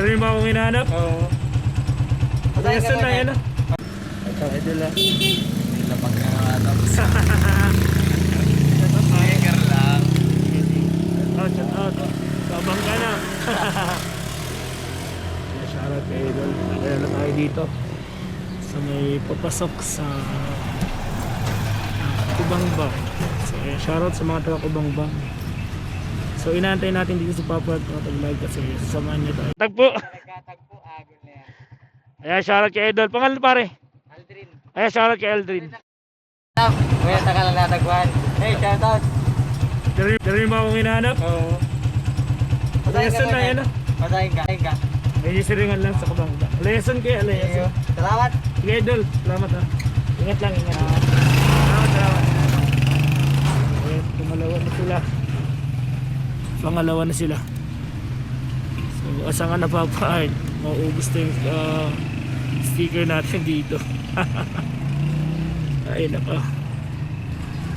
Ganun ba akong hinahanap? Oo. Lesson na yan. Ito, idol ah. Lapag na nga lang. Tiger lang. Shout out. Kabang ka na. Shoutout kay idol. Kaya na tayo dito. So may papasok sa Kubangbang. So shoutout sa mga taga Kubangbang. So inaantay natin dito sa Papa at mag-live kasi sasamahan niya tayo. Tagpo! Nagkatagpo, agol na yan. Ayan, shoutout kay idol. Pangalan pare? Aldrin. Ayan, shoutout kay Aldrin. Kuya, taka lang natagpuan. Hey, shout out. Ganun ba akong hinahanap? Oo. Lesson na yan ah. Pasahin ka. Pasahin ka. May siringan lang sa Kubangbang. Lesson kaya, lesson. Salamat. Sige idol, salamat ha. Ingat lang, ingat lang. Salamat. Ayan, pangalawa na sila. Pangalawa na sila. So, asa nga napapaan, mauubos na yung sticker natin dito. Ayun ako.